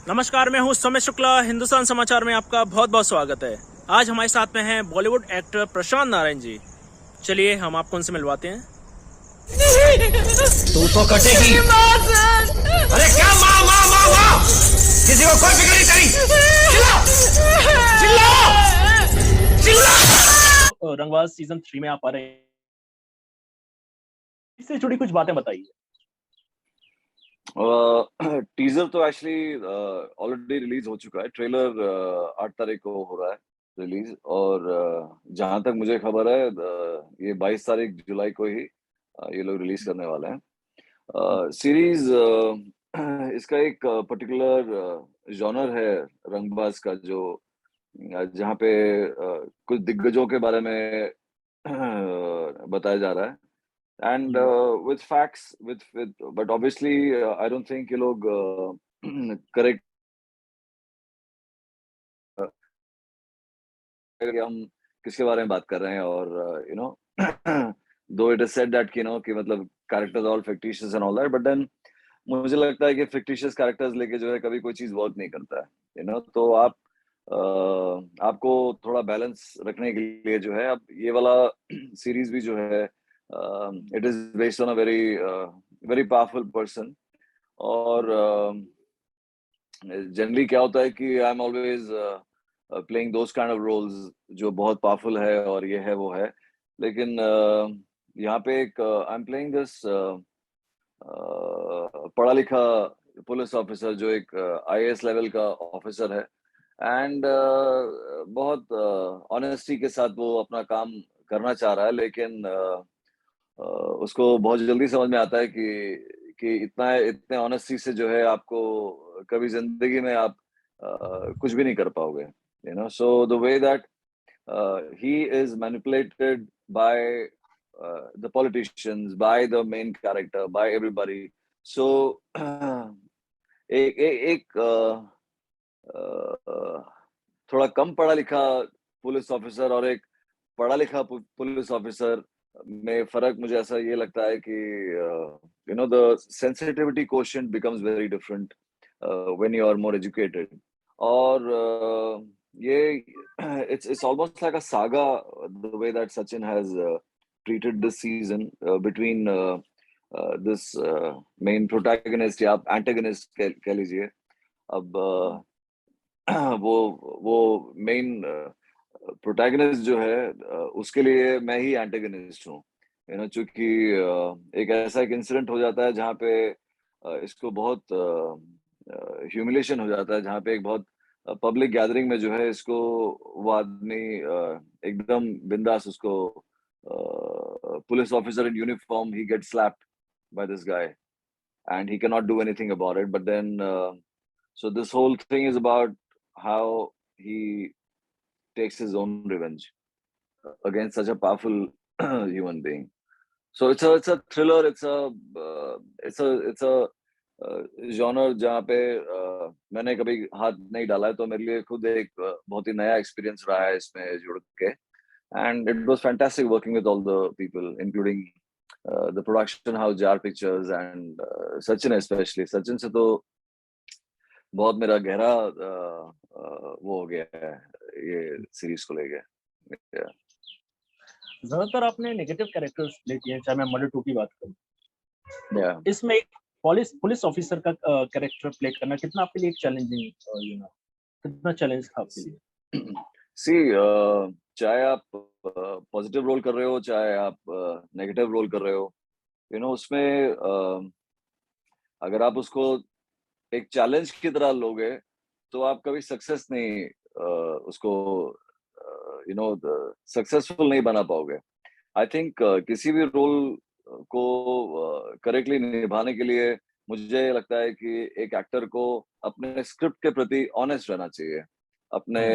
नमस्कार, मैं हूं सौम्य शुक्ला। हिंदुस्तान समाचार में आपका बहुत बहुत स्वागत है। आज हमारे साथ में हैं बॉलीवुड एक्टर प्रशांत नारायण जी। चलिए हम आपको उनसे मिलवाते हैं। तू तो कटेगी। अरे क्या माँ माँ माँ माँ, किसी को कोई फिक्र नहीं करी। चिल्लाओ चिल्लाओ चिल्लाओ। रंगबाज सीजन 3 में आप आ रहे हैं, इससे जुड़ी कुछ बातें बताइए। टीजर तो एक्चुअली ऑलरेडी रिलीज हो चुका है। ट्रेलर 8 तारीख को हो रहा है रिलीज। और जहां तक मुझे खबर है ये 22 तारीख जुलाई को ही ये लोग रिलीज करने वाले हैं सीरीज। इसका एक पर्टिकुलर जॉनर है रंगबाज का, जो जहाँ पे कुछ दिग्गजों के बारे में बताया जा रहा है। And with facts, but obviously, I don't think ये लोग correct कि हम किसके बारे में बात कर रहे हैं। और you know, though it is said that कि मतलब characters are all fictitious and all that, but then मुझे लगता है कि fictitious characters लेके जो है कभी कोई चीज वर्क नहीं करता है। तो आपको थोड़ा बैलेंस रखने के लिए जो है, अब ये वाला सीरीज भी जो है it is based on a very very powerful person. और जनरली क्या होता है कि I am always playing those kind of roles जो बहुत पावरफुल है और ये है वो है। लेकिन यहाँ पे एक आई एम प्लेइंग दिस पढ़ा लिखा पुलिस ऑफिसर, जो एक आईएएस लेवल का ऑफिसर है। एंड बहुत ऑनेस्टी के साथ वो अपना काम करना चाह रहा है। लेकिन उसको बहुत जल्दी समझ में आता है कि इतने ऑनेस्टी से जो है आपको कभी जिंदगी में आप कुछ भी नहीं कर पाओगे। So the way that he is manipulated by the politicians, by the main character, by everybody. So एक थोड़ा कम पढ़ा लिखा पुलिस ऑफिसर और एक पढ़ा लिखा पुलिस ऑफिसर में फर्क मुझे ऐसा ये लगता है कि the sensitivity quotient becomes very different when you are more educated. और ये it's almost like a saga, the way that Sachin has treated this season between this main protagonist या आप antagonist कह लीजिए। अब वो मेन प्रोटैगनिस्ट जो है उसके लिए मैं ही एंटेगनिस्ट हूँ। चूंकि एक ऐसा एक इंसिडेंट हो जाता है जहाँ पे इसको बहुत ह्यूमिलेशन हो जाता है, जहाँ पे एक बहुत पब्लिक गैदरिंग में जो है इसको वो आदमी एकदम बिंदास उसको police officer in uniform he get slapped by this guy and he can not do anything about it. But then so this whole thing is about how he takes his own revenge against such a powerful human being. So it's a thriller. It's a genre जहाँ पे मैंने कभी हाथ नहीं डाला है, तो मेरे लिए खुद एक बहुत ही नया एक्सपीरियंस रहा है इसमें जुड़ के। And it was fantastic working with all the people, including the production house Jar Pictures and Sachin especially. Sachin से तो बहुत मेरा गहरा वो हो गया है ये सीरीज को लेके। ज्यादातर आपने नेगेटिव कैरेक्टर्स प्ले किए हैं, चाहे मैं मर्डर 2 की बात करूं। इसमें एक पुलिस ऑफिसर का कैरेक्टर प्ले करना कितना आपके लिए एक चैलेंजिंग कितना चैलेंज था आपके लिए? सी चाहे आप पॉजिटिव रोल कर रहे हो, चाहे आप नेगेटिव रोल कर रहे हो, उसमें अगर आप उसको एक चैलेंज की तरह लोगे तो आप कभी सक्सेस नहीं उसको सक्सेसफुल नहीं बना पाओगे। आई थिंक किसी भी रोल को करेक्टली निभाने के लिए मुझे लगता है कि एक एक्टर को अपने स्क्रिप्ट के प्रति ऑनेस्ट रहना चाहिए। अपने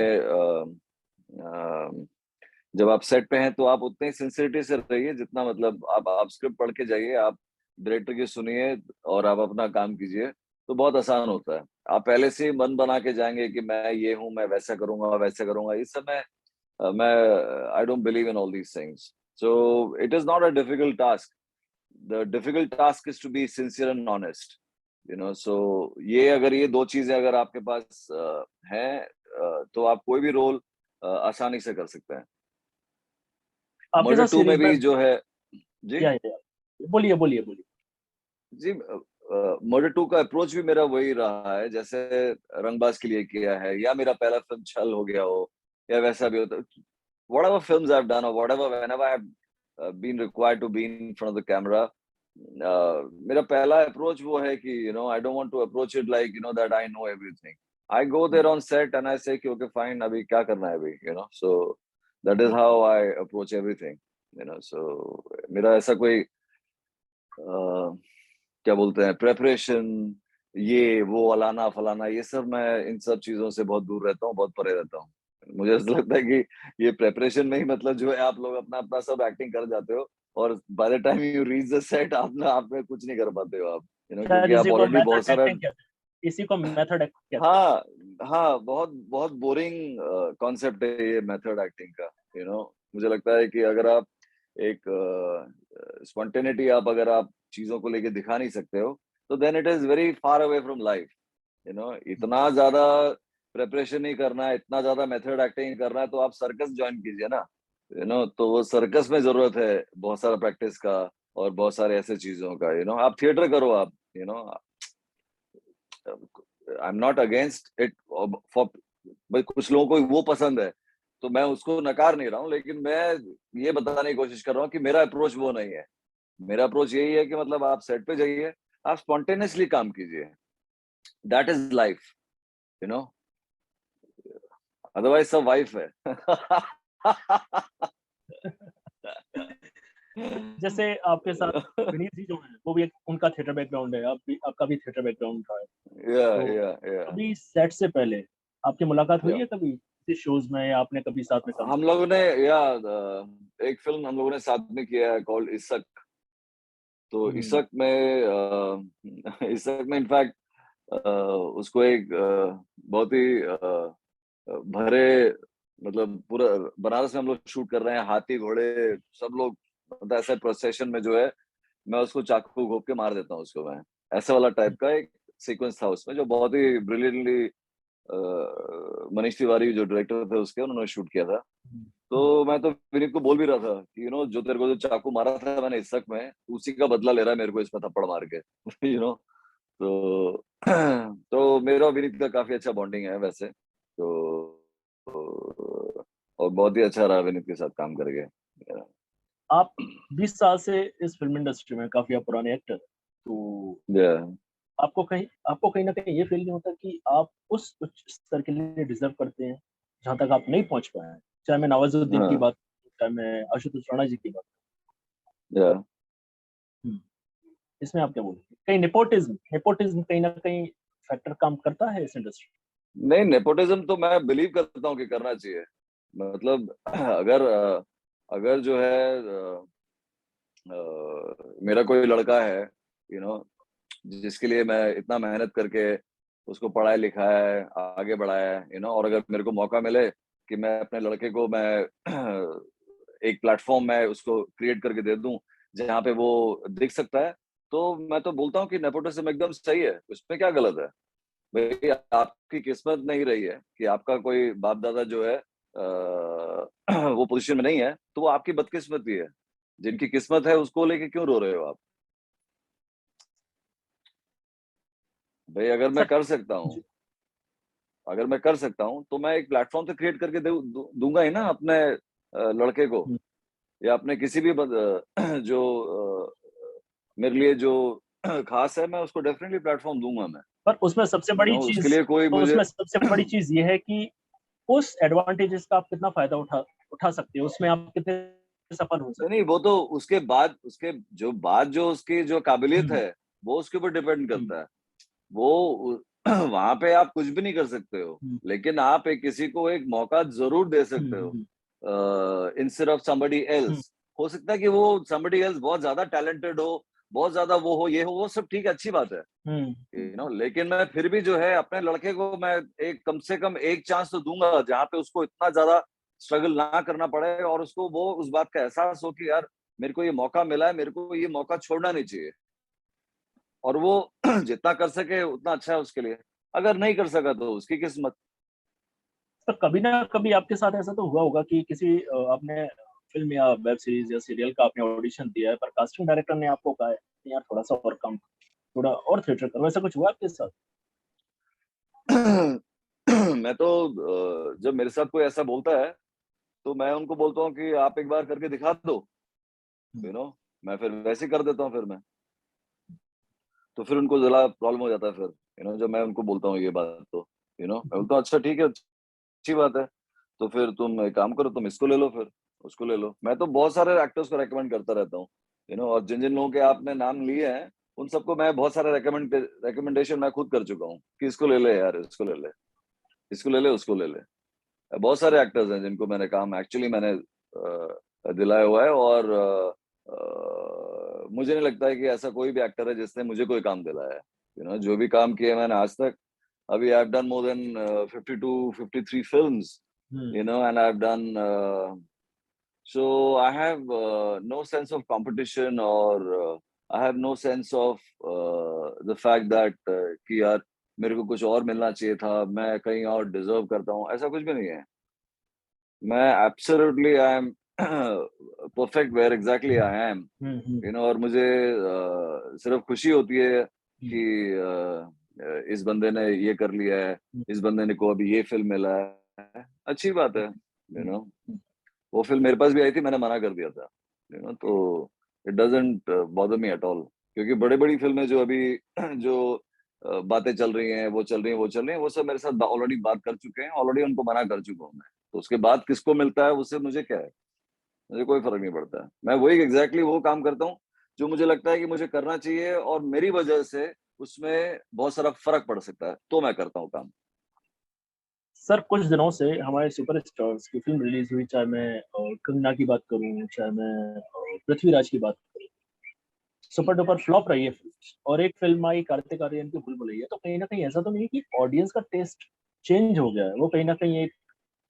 जब आप सेट पे हैं तो आप उतने सिंसियरिटी से रहिए जितना, मतलब आप स्क्रिप्ट पढ़ के जाइए, आप डायरेक्टर की सुनिए और आप अपना काम कीजिए, तो बहुत आसान होता है। आप पहले से ही मन बना के जाएंगे कि मैं ये हूँ, मैं वैसा करूंगा वैसा करूंगा, इस समय मैं I don't believe in all these things. So it is not a difficult task. The difficult task is to be sincere and honest. सो ये अगर ये दो चीजें अगर आपके पास हैं तो आप कोई भी रोल आसानी से कर सकते हैं। आपके मर्डर साथ 2 में सीरीज में भी जो है जी बोलिए बोलिए बोलिए। जी मर्डर 2 का अप्रोच भी मेरा वही रहा है, जैसे रंगबाज के लिए किया है या मेरा पहला फिल्म छल हो गया हो या वैसा भी होता। Whatever films I've done or whatever whenever I've been required to be in front of the camera, मेरा पहला अप्रोच वो है कि I don't want to approach it like that I know everything. I go there on set and I say कि okay fine अभी क्या करना है अभी so that is how I approach everything so मेरा ऐसा कोई क्या बोलते हैं प्रेपरेशन ये वो अलाना फलाना ये सब मैं इन सब चीजों से बहुत दूर रहता हूँ, बहुत परे रहता हूँ। मुझे ऐसा लगता है कि ये प्रेपरेशन में ही मतलब जो है आप लोग अपना अपना सब एक्टिंग कर जाते हो और by the time you reach the set आप में कुछ नहीं कर पाते हो आप क्योंकि आप ऑलरेडी बहुत सारा इसी को मेथड एक्टिंग हाँ हाँ बहुत बहुत बोरिंग कॉन्सेप्ट है ये मेथड एक्टिंग का मुझे लगता है कि अगर आप एक स्पॉन्टेनिटी अगर आप चीजों को लेके दिखा नहीं सकते हो तो then it is very far away from life इतना ज्यादा प्रिपरेशन नहीं करना है, इतना ज्यादा मेथड एक्टिंग करना है तो आप सर्कस ज्वाइन कीजिए ना तो वो सर्कस में जरूरत है बहुत सारा प्रैक्टिस का और बहुत सारे ऐसे चीजों का आप थिएटर करो आप I am not against it for भाई कुछ लोगों को वो पसंद है तो मैं उसको नकार नहीं रहा हूँ, लेकिन मैं ये बताने की कोशिश कर रहा हूँ कि मेरा अप्रोच वो नहीं है। मेरा अप्रोच यही है कि मतलब आप सेट पे जाइए, आप स्पॉन्टेनियसली काम कीजिए, दैट इज लाइफ अदरवाइज सब वाइफ है। जैसे आपके साथ विनीत जी जो है वो भी उनका थिएटर बैकग्राउंड है, आपका भी थिएटर बैकग्राउंड रहा है। अभी सेट से पहले आपकी मुलाकात हुई है कभी किसी शोज में या आपने कभी साथ में काम? हम लोगों ने एक फिल्म हम लोगों ने साथ में किया है कॉल्ड इशक। तो इशक में इनफैक्ट उसको एक बहुत ही भरे मतलब पूरा बनारस में हम लोग शूट कर रहे हैं, हाथी घोड़े सब लोग मतलब ऐसे प्रोसेशन में जो है मैं उसको चाकू घोप के मार देता हूँ उसको, मैं ऐसा वाला टाइप का एक सीक्वेंस था उसमें जो बहुत ही ब्रिलियंटली मनीष तिवारी जो डायरेक्टर थे उसके उन्होंने शूट किया था। तो मैं तो विनीत को बोल भी रहा था कि जो तेरे को जो चाकू मारा था मैंने इशक में उसी का बदला ले रहा है मेरे को इसमें थप्पड़ मार के। तो तो मेरा विनीत का काफी अच्छा बॉन्डिंग है वैसे और बहुत ही अच्छा रहा विनीत के साथ काम करके। आप 20 साल से इस फिल्म इंडस्ट्री में काफी पुराने एक्टर, तो आपको कहीं ना कहीं ये फील नहीं होता कि आप उस उच्च स्तर के लिए डिजर्व करते हैं जहां तक आप नहीं पहुंच पाए हैं? चाहे मैं नवाजुद्दीन की बात, चाहे मैं आशुतोष राणा जी की बात। इसमें आप क्या बोलते हैं? कहीं नेपोटिज्म कहीं ना कहीं फैक्टर काम करता है इस इंडस्ट्री? नहीं, नेपोटिज्म तो मैं बिलीव करता हूँ कि करना चाहिए। मतलब अगर जो है मेरा कोई लड़का है जिसके लिए मैं इतना मेहनत करके उसको पढ़ाया लिखाया है, आगे बढ़ाया है और अगर मेरे को मौका मिले कि मैं अपने लड़के को मैं एक प्लेटफॉर्म में उसको क्रिएट करके दे दूं जहाँ पे वो दिख सकता है, तो मैं तो बोलता हूँ कि नेपोटिज्म एकदम सही है, उसमें क्या गलत है भाई। आपकी किस्मत नहीं रही है कि आपका कोई बाप दादा जो है वो पोजीशन में नहीं है, तो वो आपकी बदकिस्मती है। जिनकी किस्मत है उसको लेके क्यों रो रहे हो आप भाई? अगर मैं कर सकता हूँ तो मैं एक प्लेटफॉर्म तो क्रिएट करके दूंगा ही ना अपने लड़के को या अपने किसी भी जो मेरे लिए जो खास है, मैं उसको डेफिनेटली प्लेटफॉर्म दूंगा मैं। पर उसमें सबसे बड़ी चीज उसके लिए कोई मुझे उसमें सबसे बड़ी चीज ये है कि उस एडवांटेजेस का आप कितना फायदा उठा सकते हो, उसमें आप कितने सफल हो सकते नहीं, वो तो उसके बाद जो उसकी जो काबिलियत है वो उसके ऊपर डिपेंड करता है। वो वहां पे आप कुछ भी नहीं कर सकते हो, लेकिन आप किसी को एक मौका जरूर दे सकते हो इंस्टेड ऑफ समबडी एल्स। हो सकता है कि वो समबडी एल्स बहुत ज्यादा टैलेंटेड हो, बहुत ज्यादा वो हो, ये हो, वो सब ठीक है, अच्छी बात है लेकिन मैं फिर भी जो है अपने लड़के को मैं एक कम से कम एक चांस तो दूंगा जहाँ पे उसको इतना ज्यादा स्ट्रगल ना करना पड़े और उसको वो उस बात का एहसास हो कि यार मेरे को ये मौका मिला है, मेरे को ये मौका छोड़ना नहीं चाहिए। और वो जितना कर सके उतना अच्छा है उसके लिए, अगर नहीं कर सका तो उसकी किस्मत। तो कभी ना कभी आपके साथ ऐसा तो हुआ होगा कि किसी आपने फिल्म या वेब सीरीज या सीरियल का आपने ऑडिशन दिया है, पर कास्टिंग डायरेक्टर ने आपको कहा है यार थोड़ा सा और कम, थोड़ा और थिएटर करो, ऐसा कुछ हुआ आपके साथ? मैं तो जब मेरे साथ कोई ऐसा बोलता है तो मैं उनको बोलता हूँ कि आप एक बार करके दिखा दो, यू नो, मैं फिर वैसे ही कर देता हूँ फिर मैं। तो फिर उनको ज़रा प्रॉब्लम हो जाता है फिर, जब मैं उनको बोलता हूँ ये बात तो, मैं बोलता हूँ अच्छा ठीक है, अच्छी बात है। तो फिर तुम एक काम करो, तुम इसको ले लो फिर, उसको ले लो। मैं तो बहुत सारे एक्टर्स को रिकमेंड करता रहता हूँ, और जिन-जिन लोगों के आपने नाम लिए हैं, उन सबको मैं बहुत सारे रिकमेंडेशन मैं खुद कर चुका हूँ कि इसको ले ले यार, इसको ले ले, इसको ले ले, उसको ले ले। बहुत सारे एक्टर्स हैं जिनको मैंने काम एक्चुअली मैंने दिलाया हुआ है, और मुझे नहीं लगता है कि ऐसा कोई भी एक्टर है जिसने मुझे कोई काम दिलाया है। जो भी काम किए मैंने आज तक, अभी I have done more than 52 53 films, hmm. and I've done so I have no sense of competition, or I have no sense of the fact that कि यार मेरे को कुछ और मिलना चाहिए था, मैं कहीं और डिजर्व करता हूँ, ऐसा कुछ भी नहीं है। मैं absolutely I am perfect where exactly I am, hmm, hmm, और मुझे सिर्फ खुशी होती है हुँ, कि इस बंदे ने ये कर लिया है, हुँ, इस बंदे ने को अभी ये फिल्म मिला है, अच्छी बात है, यू हुँ, नो। हुँ। वो फिल्म मेरे पास भी आई थी, मैंने मना कर दिया था, तो it doesn't bother me at all, क्योंकि बड़ी-बड़ी फिल्में जो अभी जो बातें चल रही हैं, वो चल रही हैं, वो चल रही हैं, वो सब मेरे साथ ऑलरेडी बात कर चुके हैं, ऑलरेडी उनको मना कर चुका हूँ मैं। तो उसके बाद किसको मिलता है उससे मुझे क्या है? मुझे कोई फ़र्क नहीं पड़ता है। मैं वही एग्ज़ैक्टली वो काम करता हूँ, जो मुझे लगता है कि मुझे करना चाहिए और मेरी वजह से उसमें बहुत सारा फ़र्क पड़ सकता है, तो मैं करता हूँ काम। सर कुछ दिनों से हमारे सुपरस्टार्स की फ़िल्म रिलीज़ हुई, चाहे मैं कंगना की बात करूँ, चाहे मैं पृथ्वीराज की बात करूँ, सुपर डुपर फ्लॉप रही है फ़िल्म। और एक फ़िल्म आई कार्तिक आर्यन की भूल भुलैया, तो कहीं न कहीं ऐसा तो नहीं है कि ऑडियंस का टेस्ट चेंज हो गया है? वो कहीं न कहीं एक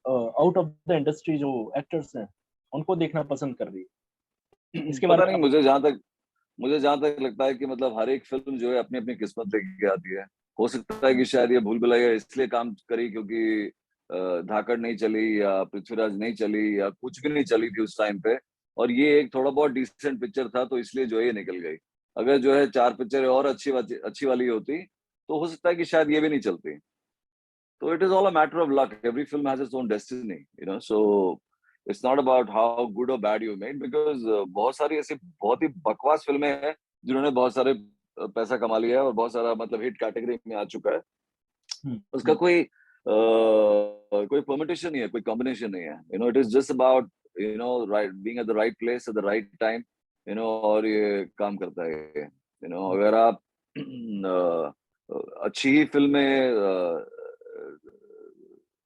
आउट ऑफ द इंडस्ट्री जो एक्टर्स हैं, उनको देखना पसंद कर रही है। इसके बारे पता में नहीं, आप मुझे जहाँ तक लगता है कि मतलब हर एक फ़िल्म जो है अपनी-अपनी किस्मत लेके आती है। हो सकता है कि शायद ये भूल भुलैया इसलिए काम करी क्योंकि धाकड़ नहीं चली या पृथ्वीराज नहीं चली या कुछ भी नहीं चली थी उस टाइम पे, और ये एक थोड़ा बहुत डिसेंट पिक्चर था, तो इसलिए जो है ये निकल गई। अगर जो है 4 पिक्चरें और अच्छी वाली होती, तो हो सकता है कि शायद ये भी नहीं चलती। तो it is all a matter of luck. Every film has its own destiny, So it's not about how good or bad you made, because बहुत सारी ऐसी बहुत ही बकवास फिल्में हैं जिन्होंने बहुत सारे पैसा कमा लिया है और बहुत सारा मतलब हिट कैटेगरी में आ चुका है। हुँ, उसका हुँ। कोई परम्यूटेशन नहीं है, कोई कॉम्बिनेशन नहीं है। It is just about right being at the right place at the right time, और ये काम करता है ये। अगर आप अच्छी ही फिल्में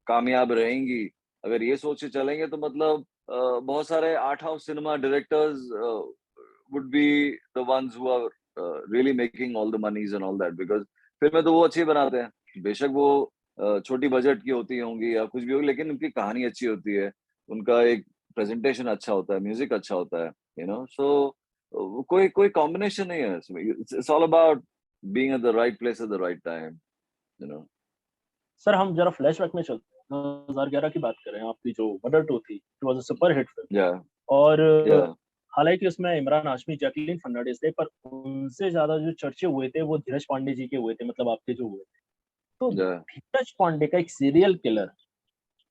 कामयाब रहेंगी, अगर ये सोच के चलेंगे तो मतलब बहुत सारे art house cinema directors would be the ones who are really making all the monies and all that, because फिल्में तो वो अच्छी बनाते हैं, बेशक वो छोटी बजट की होती होंगी या कुछ भी होगी, लेकिन उनकी कहानी अच्छी होती है, उनका एक प्रेजेंटेशन अच्छा होता है, म्यूजिक अच्छा होता है, सो कोई कोई कॉम्बिनेशन नहीं है इसमें, it's all about being at the right place at the right time, you know. Sir हम ज़रा फ्लैशबैक में चलते हैं। 2011 की बात करें, आपकी जो मदर 2 थी, it was a super hit film. या और या हालाँकि उसमें इमरान हाशमी, जैकलीन फर्नांडिस थे, पर उनसे ज़्यादा जो चर्चे हुए थे, वो धीरज पांडे जी के हुए थे, मतलब आपके जो हुए थे। तो या धीरज पांडे का एक सीरियल किलर,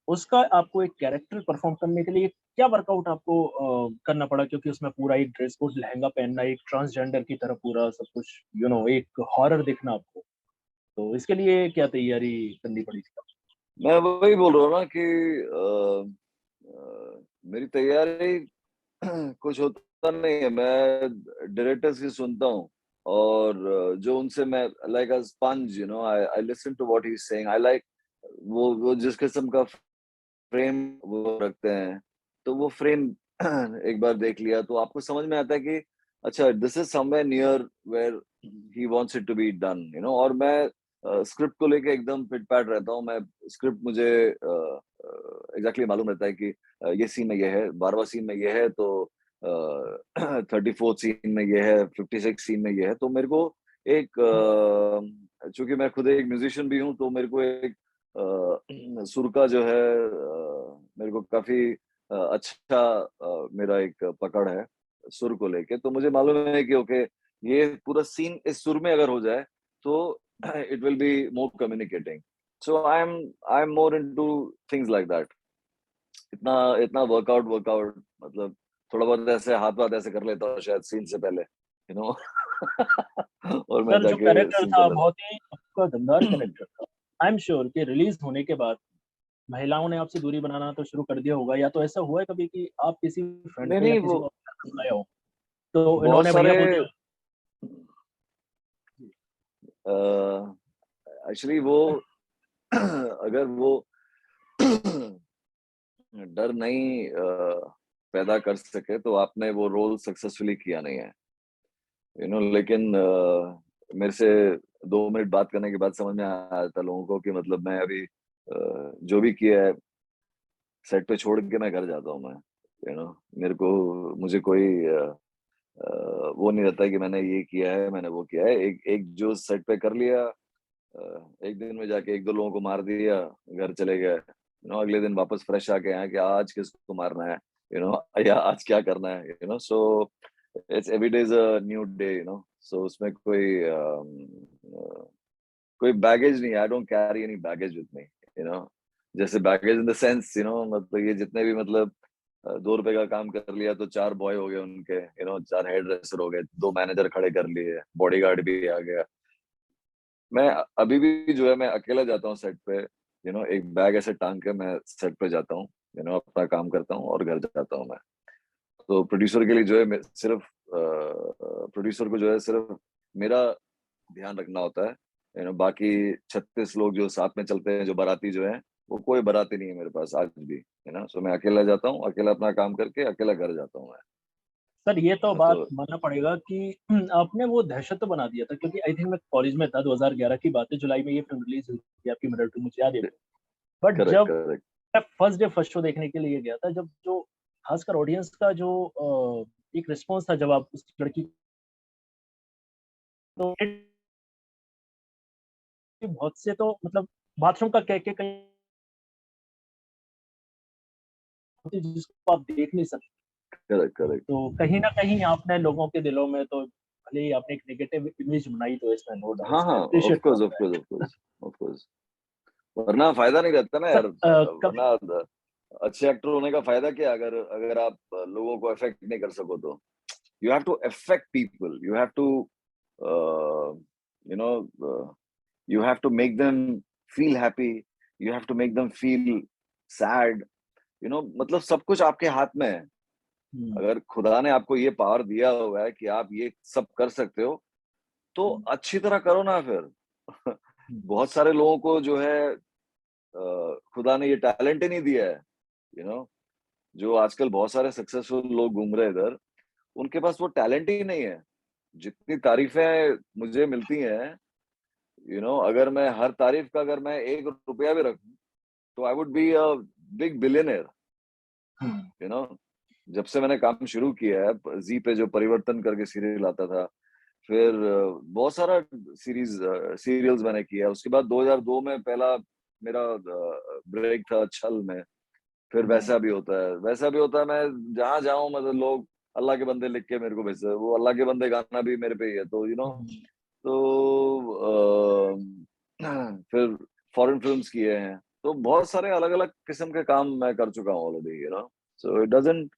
उसका आपको एक कैरेक्टर परफ़ॉर्म करने के लिए क्या वर्कआउट आपको करना पड़ा? क्योंकि उसमें पूरा एक ड्रेस कोड, लहंगा पहनना, एक ट्रांसजेंडर की तरह पूरा सब कुछ, एक हॉरर दिखना आपको। तो इसके लिए क्या तैयारी करनी पड़ी थी? मैं वही बोल रहा हूँ ना कि मेरी तैयारी कुछ होता नहीं है, मैं डायरेक्टर्स की सुनता हूँ, और जो उनसे मैं like a sponge, I I listen to what he is saying, I like वो जिस किस्म का फ्रेम वो रखते हैं, तो वो फ्रेम एक बार देख लिया तो आपको समझ में आता है कि अच्छा this is somewhere near where he wants it to be done, और मैं स्क्रिप्ट को लेके एकदम फिट-फैट रहता हूँ। मैं स्क्रिप्ट मुझे एग्ज़ैक्टली मालूम रहता है कि ये सीन में ये है, 12वाँ सीन में ये है, तो 34th सीन में ये है, 56 सीन में ये है, तो मेरे को एक चूंकि मैं खुद एक म्यूजिशियन भी हूँ, तो मेरे को एक सुर का जो है मेरे को काफी अच्छा मेरा एक पकड़ है सुर को लेके। तो मुझे मालूम है कि ओके, ये पूरा सीन इस सुर में अगर हो जाए तो it will be more communicating. So I am more into things like that. इतना इतना वर्कआउट मतलब थोड़ा बहुत ऐसे हाथ वाथ ऐसे कर लेता हूँ शायद सीन से पहले, यू नो। और मैं सर जो जाके कैरेक्टर सीन कर था लेता बहुत ही आपका दमदार कैरेक्टर था। आई एम श्योर कि रिलीज होने के बाद महिलाओं ने आपसे दूरी बनाना तो शुरू कर दिया होगा, या तो ऐसा हुआ है कभी कि आप किसी फ्रेंड नहीं को या नहीं, किसी वो को बुलाया हो तो बहुत इन्होंने सारे भैया बोल दिया? एक्चुअली वो अगर वो डर नहीं पैदा कर सके तो आपने वो रोल सक्सेसफुली किया नहीं है, यू नो। लेकिन मेरे से 2 मिनट बात करने के बाद समझ में आया था लोगों को कि मतलब मैं अभी जो भी किया है सेट पे छोड़ के मैं घर जाता हूँ मैं, यू नो। मेरे को मुझे कोई वो नहीं रहता है कि मैंने ये किया है, मैंने वो किया है। एक एक जो सेट पे कर लिया, एक दिन में जाके 1-2 लोगों को मार दिया, घर चले गए, यू नो। अगले दिन वापस फ्रेश आके आए कि आज किसको मारना है, यू नो, या आज क्या करना है, you know. So it's every day is a new day, you know. So उसमें कोई बैगेज नहीं है। I don't carry any baggage with me, you know. जैसे baggage in the sense, you know, मतलब ये जितने भी मतलब 2 रुपए का काम कर लिया तो 4 बॉय हो गए उनके, यू नो, 4 हेयर ड्रेसर हो गए, 2 मैनेजर खड़े कर लिए, बॉडीगार्ड भी आ गया। मैं अभी भी जो है मैं अकेला जाता हूँ सेट पे, यू नो, एक बैग ऐसे टांग के मैं सेट पे जाता हूँ, यू नो, अपना काम करता हूँ और घर जाता हूँ मैं। तो प्रोड्यूसर के लिए जो है सिर्फ प्रोड्यूसर को जो है सिर्फ मेरा ध्यान रखना होता है, यू नो। बाकी 36 लोग जो साथ में चलते हैं, जो बाराती जो है, वो कोई बाराती नहीं है मेरे पास आज भी, यू नो। सो मैं अकेला जाता हूँ, अकेला अपना काम करके अकेला घर जाता हूँ मैं। सर ये तो बात तो मानना पड़ेगा कि आपने वो दहशत तो बना दिया था, क्योंकि आई थिंक मैं कॉलेज में था, 2011 की बात है, जुलाई में ये फिल्म रिलीज हुई थी आपकी मर्डर टू, मुझे याद है। बट करेक्ट जब करेक्ट मैं फर्स्ट डे फर्स्ट शो देखने के लिए गया था, जब जो खासकर ऑडियंस का जो एक रिस्पॉन्स था जब आप उस लड़की तो बहुत से तो मतलब बाथरूम का कह के कहीं जिसको आप देख नहीं सकते, करेक्ट करेक्ट। तो कहीं ना कहीं आपने लोगों के दिलों में तो भले ही आपने एक नेगेटिव इमेज बनाई, तो इसमें नो हाँ डाउट, हाँ, ऑफ अप्रिशिएट कोर्स ऑफ करता है। Course of course of course. वरना फायदा नहीं रहता ना सर यार, कभी वरना अच्छे एक्टर होने का फायदा क्या है अगर अगर आप लोगों को अफेक्ट नहीं कर सको तो। You have to affect people, you have to you know, you have to make them feel happy, you have to make them feel sad, you know. मतलब सब कुछ आपके हाथ में है। अगर खुदा ने आपको ये पावर दिया हुआ है कि आप ये सब कर सकते हो, तो अच्छी तरह करो ना फिर। बहुत सारे लोगों को जो है खुदा ने ये टैलेंट ही नहीं दिया है, यू नो। जो आजकल बहुत सारे सक्सेसफुल लोग घूम रहे हैं इधर, उनके पास वो टैलेंट ही नहीं है। जितनी तारीफें मुझे मिलती हैं, यू नो, अगर मैं हर तारीफ का अगर मैं 1 रुपया भी रखूं तो I would be a big billionaire, you know. जब से मैंने काम शुरू किया है जी पे, जो परिवर्तन करके सीरियल आता था, फिर बहुत सारा सीरियल्स मैंने किया। उसके बाद 2002 में पहला मेरा ब्रेक था छल में। फिर वैसा भी होता है, वैसा भी होता है। मैं जहां जाऊं मतलब लोग अल्लाह के बंदे लिख के मेरे को भेजते हैं। वो अल्लाह के बंदे गाना भी मेरे पे ही है, तो यू नो। तो फिर फॉरेन फिल्म्स किए हैं, तो बहुत सारे अलग अलग किस्म के काम मैं कर चुका हूँ already, you know. So it doesn't,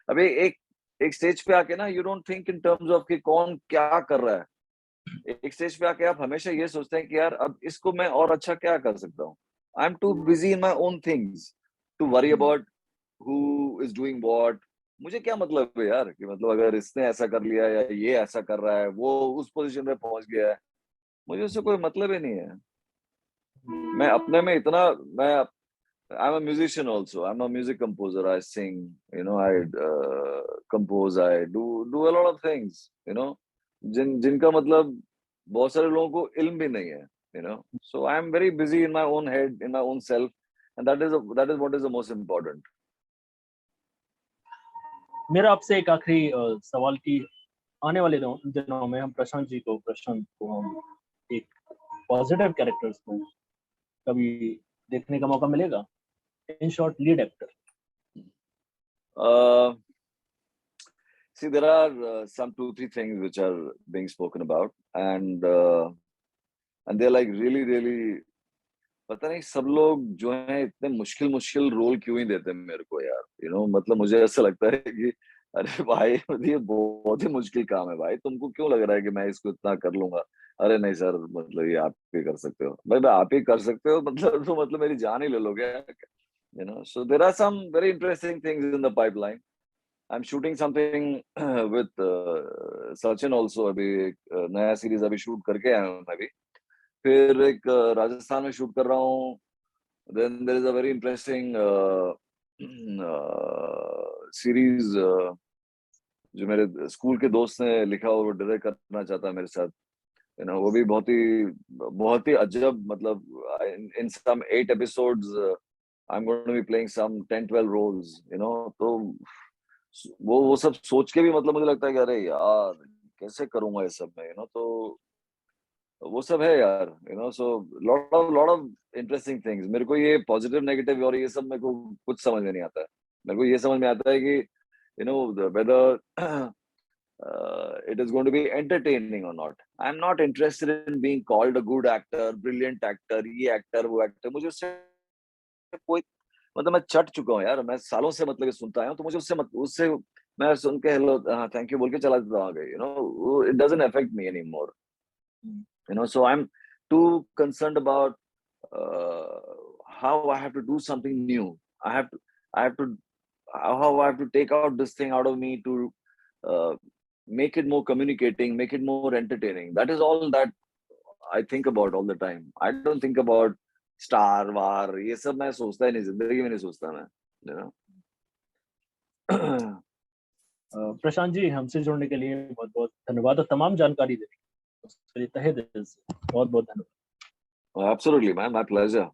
अभी एक एक स्टेज पे आके ना, you don't think in terms of कि कौन क्या कर रहा है। एक स्टेज पे आके आप हमेशा ये सोचते हैं कि यार अब इसको मैं और अच्छा क्या कर सकता हूँ। I am too busy in my own things to worry about who is doing what. मुझे क्या मतलब है यार, कि मतलब अगर इसने ऐसा कर लिया या ये ऐसा कर रहा है, वो उस पोजीशन पे पहुंच गया है, मुझे उससे कोई मतलब ही नहीं है। मैं अपने में इतना, मैं I'm a musician also. I'm a music composer. I sing, you know, I compose, I do a lot of things, you know, जिनका मतलब बहुत सारे लोगों को इल्म भी नहीं है, you know. So I'm very busy in my own head, in my own self, and that is what is the most important. मेरा आपसे एक आखिरी सवाल की आने वाले दिनों में हम प्रशांत को हम एक पॉजिटिव कैरेक्टर्स में कभी देखने का मौका मिलेगा? In short, lead actor. See, there are some 2-3 things which are being spoken about, and they're like really, पता नहीं सब लोग जो हैं इतने मुश्किल रोल क्यों ही देते हैं मेरे को यार, मतलब मुझे ऐसा लगता है कि अरे भाई ये बहुत ही मुश्किल काम है भाई, तुमको क्यों लग रहा है कि मैं इसको इतना कर लूंगा? अरे नहीं सर, मतलब ये आप ही कर सकते हो भाई, आप ही कर सकते हो मतलब, तो मतलब मेरी जान ही ले लोगे, so there are some very interesting things in the pipeline. I'm shooting something with Sachin also. अभी एक नया सीरीज अभी शूट करके आया हूँ मैं भी, फिर एक राजस्थान में शूट कर रहा हूँ. Then there is a very interesting series जो मेरे स्कूल के दोस्त ने लिखा और वो डायरेक्ट करना चाहता है मेरे साथ, वो भी बहुत ही अजब, मतलब in some 8 episodes I'm going to be playing some 10-12 roles, तो वो सब सोच के भी मतलब मुझे लगता है कि अरे यार कैसे करूंगा ये सब में, तो वो सब है यार, so lot of interesting things. मेरे को ये पॉजिटिव नेगेटिव और ये सब मेरे को कुछ समझ में नहीं आता है. मेरे को ये समझ में आता है कि whether it is going to be entertaining or not. I'm not interested in being called a good actor, brilliant actor, ये actor वो actor. मुझे उससे कोई मतलब, मैं चट चुका हूँ यार, मैं सालों से मतलब ये सुनता आया हूँ, तो मुझे उससे मैं सुन के हेलो थैंक यू बोल के चला जाता हूँ आगे, it doesn't affect me anymore. So I'm too concerned about how I have to do something new. I have to how I have to take out this thing out of me to make it more communicating, make it more entertaining. That is all that I think about all the time. I don't think about Star War, ये सब मैं सोचता ही नहीं, जिंदगी में नहीं सोचता मैं, प्रशांत जी, हमसे जुड़ने के लिए बहुत बहुत धन्यवाद और तमाम जानकारी देने के लिए तहे दिल से बहुत बहुत धन्यवाद. Absolutely, man. My pleasure.